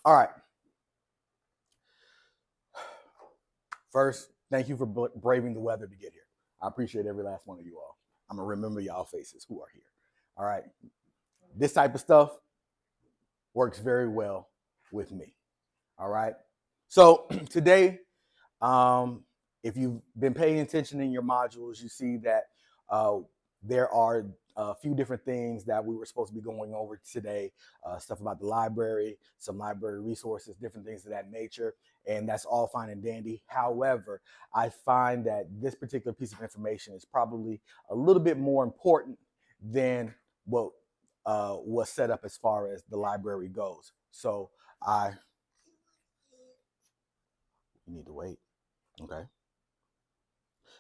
All right. First, thank you for braving the weather to get here. I appreciate every last one of you all. I'm going to remember y'all faces who are here. All right. This type of stuff works very well with me. All right. So today, if you've been paying attention in your modules, you see that there are a few different things that we were supposed to be going over today, stuff about the library, some library resources, different things of that nature, and that's all fine and dandy. However, I find that this particular piece of information is probably a little bit more important than what was set up as far as the library goes. So you need to wait. Okay.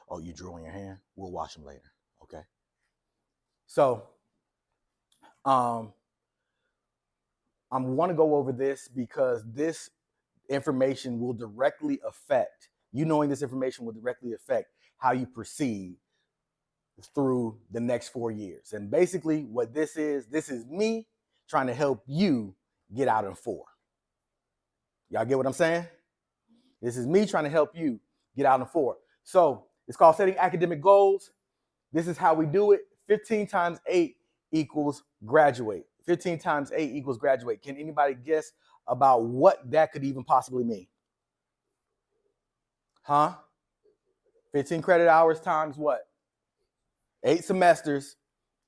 Oh, you drew on your hand? We'll wash them later. Okay. So I want to go over this because this information will directly affect, you knowing this information will directly affect how you proceed through the next 4 years. And basically what this is me trying to help you get out in 4. Y'all get what I'm saying? This is me trying to help you get out in 4. So it's called setting academic goals. This is how we do it. 15 times 8 equals graduate. 15 times 8 equals graduate. Can anybody guess about what that could even possibly mean? Huh? 15 credit hours times what? 8 semesters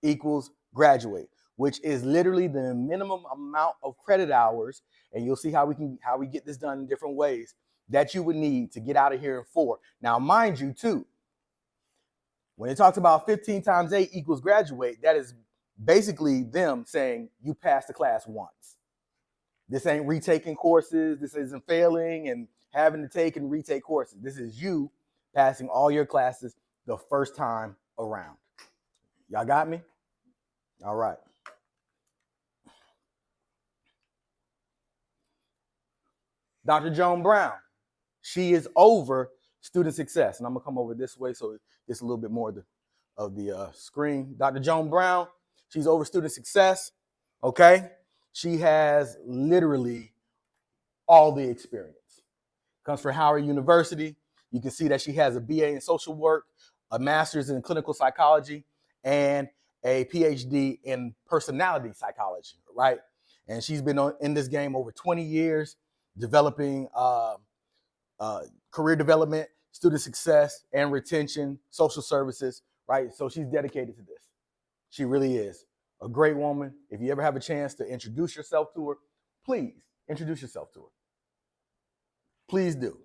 equals graduate, which is literally the minimum amount of credit hours, and you'll see how we get this done in different ways that you would need to get out of here in 4. Now, mind you, too, when it talks about 15 times 8 equals graduate, that is basically them saying you passed the class once. This ain't retaking courses. This isn't failing and having to take and retake courses. This is you passing all your classes the first time around. Y'all got me? All right. Dr. Joan Brown, she is over student success. And I'm going to come over this way so it's a little bit more of the screen. Dr. Joan Brown, she's over student success. Okay. She has literally all the experience. Comes from Howard University. You can see that she has a BA in social work, a master's in clinical psychology, and a PhD in personality psychology, right? And she's been in this game over 20 years, developing career development, student success, and retention, social services, right? So she's dedicated to this. She really is a great woman. If you ever have a chance to introduce yourself to her, please introduce yourself to her. Please do.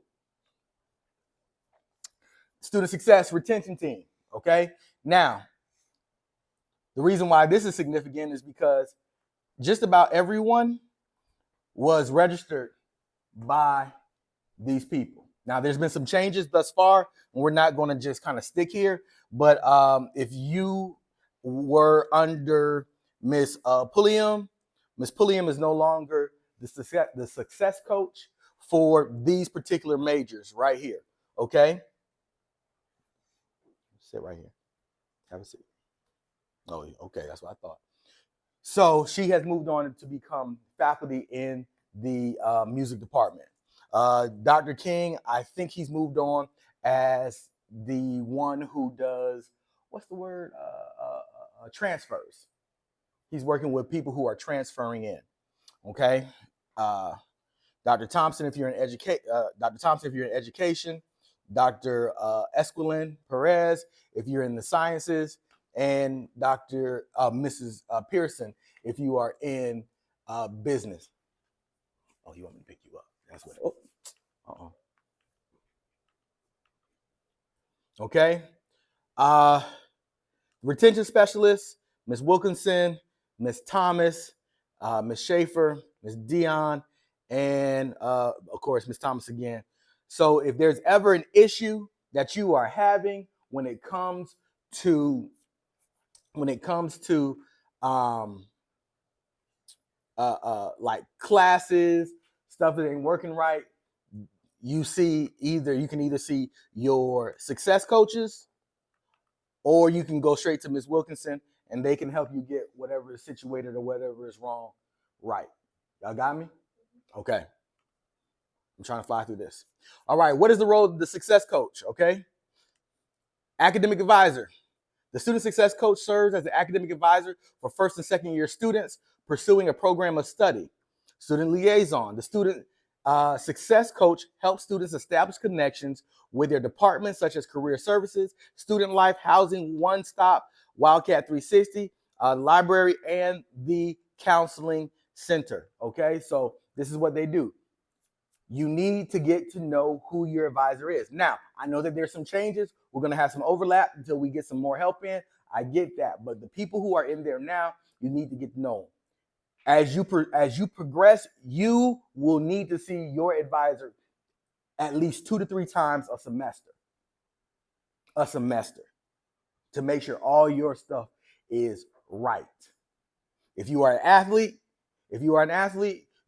Student success retention team, okay? Now, the reason why this is significant is because just about everyone was registered by these people. Now, there's been some changes thus far, and we're not going to just kind of stick here, but if you were under Miss Pulliam, Miss Pulliam is no longer the success coach for these particular majors right here, okay? Sit right here. Have a seat. Oh, okay, that's what I thought. So she has moved on to become faculty in the music department. Dr. King, I think he's moved on as the one who does, what's the word? Transfers. He's working with people who are transferring in. Okay. Dr. Thompson, if you're in education, Dr. Esquilin Perez, if you're in the sciences, and Dr. Mrs. Pearson, if you are in business. Oh, you want me to pick you up? That's what. Okay. Retention specialist, Ms. Wilkinson, Ms. Thomas, Ms. Schaefer, Ms. Dion, and of course, Ms. Thomas again. So if there's ever an issue that you are having when it comes to like classes, stuff that ain't working right, you can either see your success coaches, or you can go straight to Ms. Wilkinson and they can help you get whatever is situated or whatever is wrong right. Y'all got me? Okay. I'm trying to fly through this. All right. What is the role of the success coach? Okay. Academic advisor. The student success coach serves as the academic advisor for first and second year students pursuing a program of study. Student liaison. The student success coach helps students establish connections with their departments such as career services, student life, housing, one stop, Wildcat 360, library, and the counseling center. Okay, so this is what they do. You need to get to know who your advisor is. Now, I know that there's some changes. We're going to have some overlap until we get some more help in. I get that. But the people who are in there now, you need to get to know them. As you progress, you will need to see your advisor at least 2 to 3 times a semester to make sure all your stuff is right. If you are an athlete,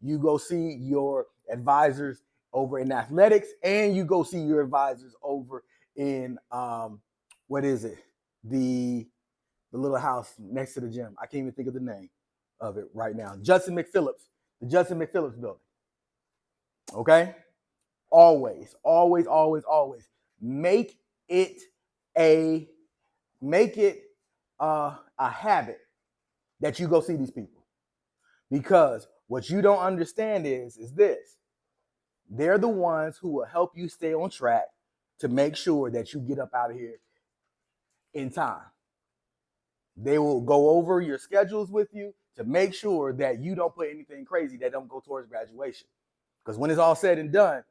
you go see your advisors over in athletics, and you go see your advisors over in what is it? The little house next to the gym. I can't even think of the name of it right now. The Judson McPhillips building. Okay? Always make it a habit that you go see these people. Because what you don't understand is this. They're the ones who will help you stay on track to make sure that you get up out of here in time. They will go over your schedules with you to make sure that you don't put anything crazy that don't go towards graduation. Because when it's all said and done,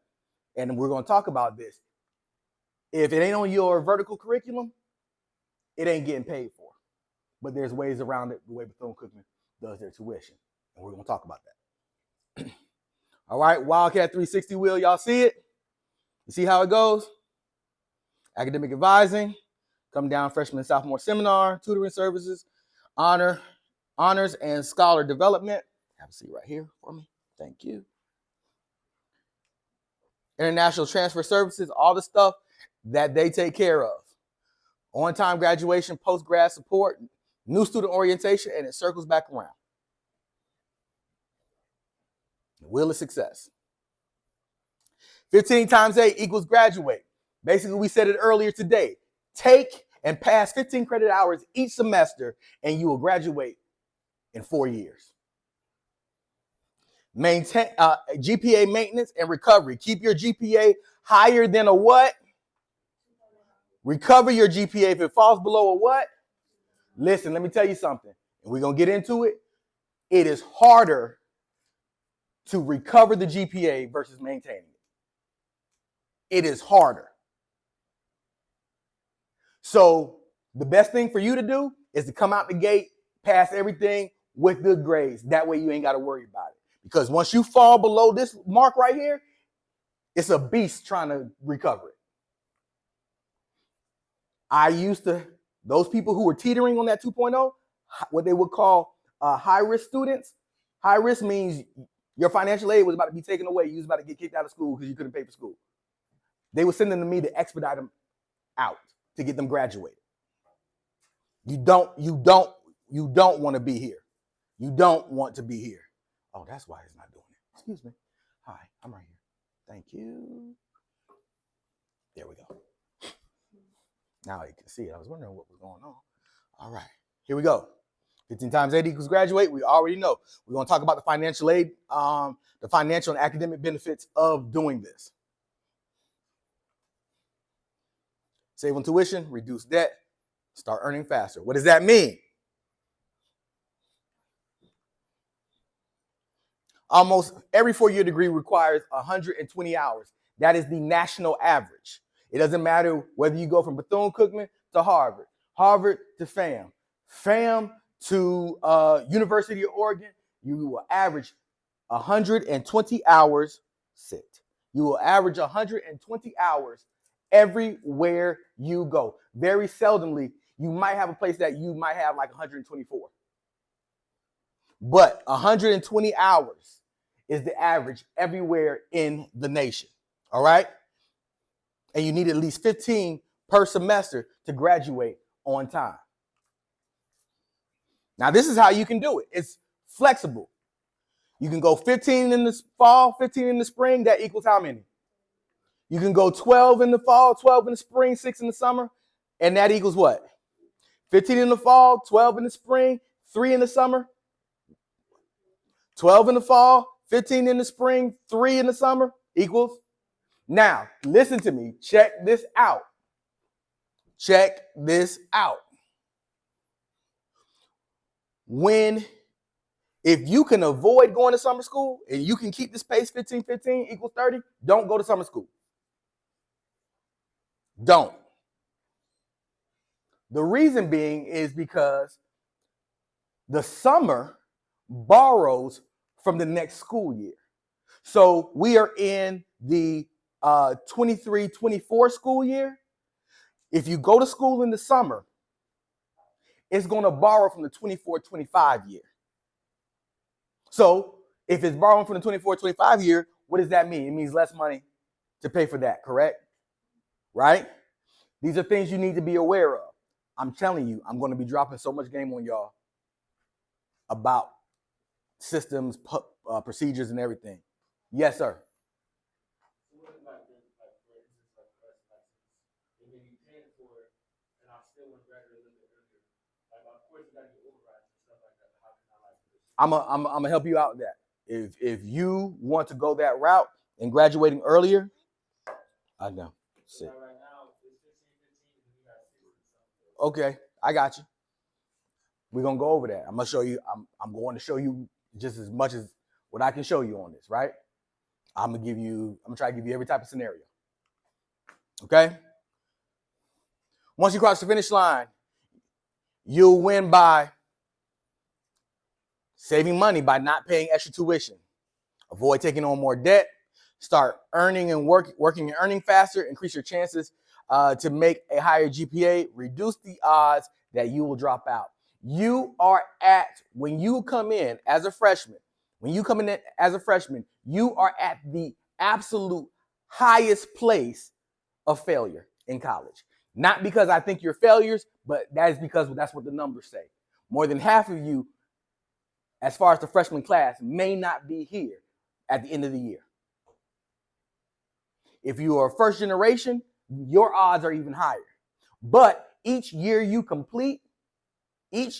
and we're going to talk about this, if it ain't on your vertical curriculum, it ain't getting paid for. But there's ways around it, the way Bethune-Cookman does their tuition. And we're going to talk about that. All right, Wildcat 360 wheel, y'all see it? You see how it goes? Academic advising, come down freshman and sophomore seminar, tutoring services, honors and scholar development. Have a seat right here for me. Thank you. International transfer services, all the stuff that they take care of. On-time graduation, post-grad support, new student orientation, and it circles back around. The wheel of success. 15 times 8 equals graduate. Basically, we said it earlier today. Take and pass 15 credit hours each semester, and you will graduate in 4 years. Maintain GPA maintenance and recovery. Keep your GPA higher than a what? Recover your GPA if it falls below a what? Listen, let me tell you something. And we're going to get into it. It is harder to recover the GPA versus maintaining it. It is harder. So the best thing for you to do is to come out the gate, pass everything with good grades. That way you ain't got to worry about it. Because once you fall below this mark right here, it's a beast trying to recover it. Those people who were teetering on that 2.0, what they would call high-risk students. High risk means your financial aid was about to be taken away. You was about to get kicked out of school because you couldn't pay for school. They would send them to me to expedite them out to get them graduated. You don't want to be here. You don't want to be here. Oh, that's why he's not doing it. Excuse me. Hi, I'm right here. Thank you. There we go. Now you can see it. I was wondering what was going on. All right, here we go. 15 times 8 equals graduate. We already know. We're going to talk about the financial aid, the financial and academic benefits of doing this. Save on tuition, reduce debt, start earning faster. What does that mean? Almost every 4-year degree requires 120 hours. That is the national average. It doesn't matter whether you go from Bethune-Cookman to Harvard, Harvard to FAM to University of Oregon. You will average 120 hours. You will average 120 hours everywhere you go. Very seldomly, you might have a place that you might have like 124. But 120 hours is the average everywhere in the nation. All right? And you need at least 15 per semester to graduate on time. Now, this is how you can do it. It's flexible. You can go 15 in the fall, 15 in the spring. That equals how many? You can go 12 in the fall, 12 in the spring, 6 in the summer. And that equals what? 15 in the fall, 12 in the spring, 3 in the summer. 12 in the fall, 15 in the spring, 3 in the summer equals. Now, listen to me. Check this out. Check this out. If you can avoid going to summer school and you can keep this pace 15 equals 30, don't go to summer school. Don't. The reason being is because the summer borrows from the next school year. So we are in the 23-24 school year. If you go to school in the summer, it's going to borrow from the 24-25 year. So if it's borrowing from the 24-25 year, what does that mean? It means less money to pay for that, correct? Right? These are things you need to be aware of. I'm telling you, I'm going to be dropping so much game on y'all about systems, procedures, and everything. Yes, sir. I'm gonna help you out with that. If you want to go that route and graduating earlier, I know. Sit. Okay, I got you. We're gonna go over that. I'm gonna show you. I'm going to show you just as much as what I can show you on this, right? I'm gonna try to give you every type of scenario. Okay? Once you cross the finish line, you'll win by saving money by not paying extra tuition. Avoid taking on more debt. Start earning and working and earning faster. Increase your chances to make a higher GPA. Reduce the odds that you will drop out. When you come in as a freshman, you are at the absolute highest place of failure in college. Not because I think you're failures, but that is because that's what the numbers say. More than half of you, as far as the freshman class, may not be here at the end of the year. If you are first generation, your odds are even higher. But each year you complete, it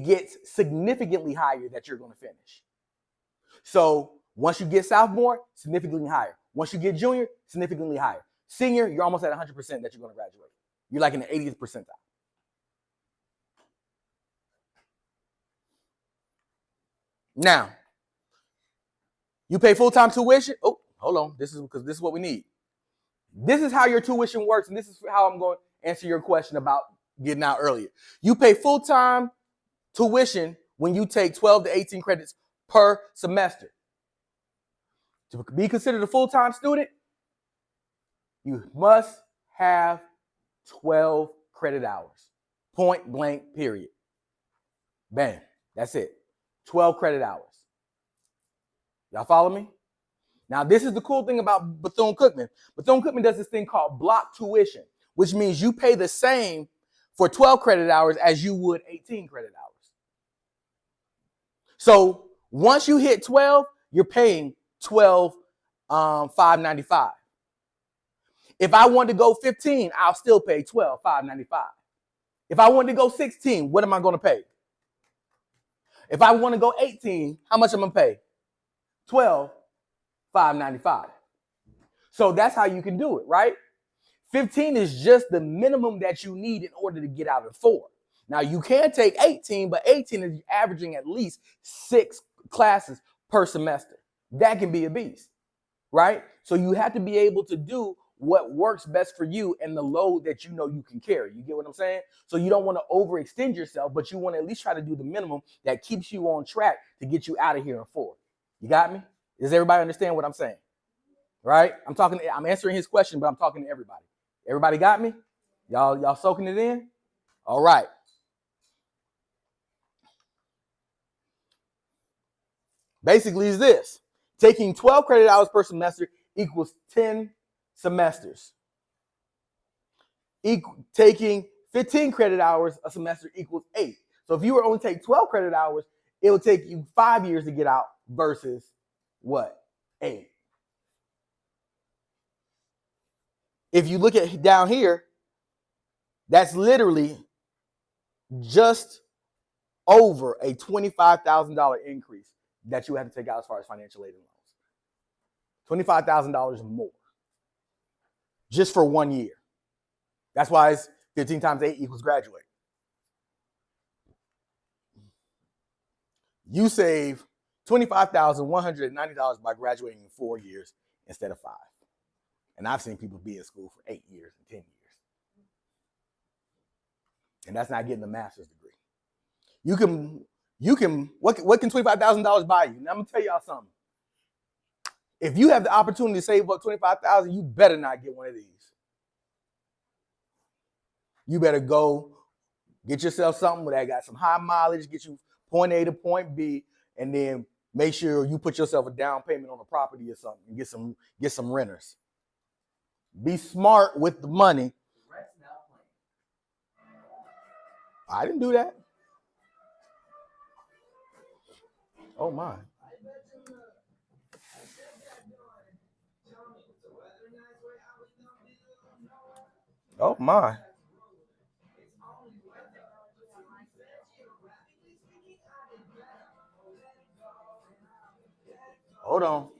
gets significantly higher that you're going to finish. So once you get sophomore, significantly higher. Once you get junior, significantly higher. Senior, you're almost at 100% that you're going to graduate. You're like in the 80th percentile. Now, you pay full-time tuition. Oh, hold on. This is what we need. This is how your tuition works, and this is how I'm going to answer your question about getting out earlier. You pay full-time tuition when you take 12 to 18 credits per semester. To be considered a full-time student, you must have 12 credit hours. Point blank, period. Bam. That's it. 12 credit hours. Y'all follow me? Now, this is the cool thing about Bethune-Cookman. Bethune-Cookman does this thing called block tuition, which means you pay the same for 12 credit hours as you would 18 credit hours. So once you hit 12, you're paying $12,595. If I want to go 15, I'll still pay $12,595. If I want to go 16, what am I going to pay? If I want to go 18, how much am I going to pay? $12,595. So that's how you can do it, right? 15 is just the minimum that you need in order to get out of 4. Now, you can take 18, but 18 is averaging at least 6 classes per semester. That can be a beast, right? So you have to be able to do what works best for you and the load that you know you can carry. You get what I'm saying? So you don't want to overextend yourself, but you want to at least try to do the minimum that keeps you on track to get you out of here in 4. You got me? Does everybody understand what I'm saying? Right? I'm answering his question, but I'm talking to everybody. Everybody got me? Y'all soaking it in? All right. Basically is this. Taking 12 credit hours per semester equals 10 semesters. Taking 15 credit hours a semester equals 8. So if you were only take 12 credit hours, it will take you 5 years to get out versus what? 8. If you look at down here, that's literally just over a $25,000 increase that you have to take out as far as financial aid and loans. $25,000 more just for 1 year. That's why it's 15 times 8 equals graduate. You save $25,190 by graduating in 4 years instead of 5. And I've seen people be in school for 8 years and 10 years. And that's not getting a master's degree. What can $25,000 buy you? Now I'm gonna tell y'all something. If you have the opportunity to save up $25,000, you better not get one of these. You better go get yourself something that got some high mileage, get you point A to point B, and then make sure you put yourself a down payment on a property or something and get some renters. Be smart with the money. I didn't do that. Oh my. Oh my. Hold on.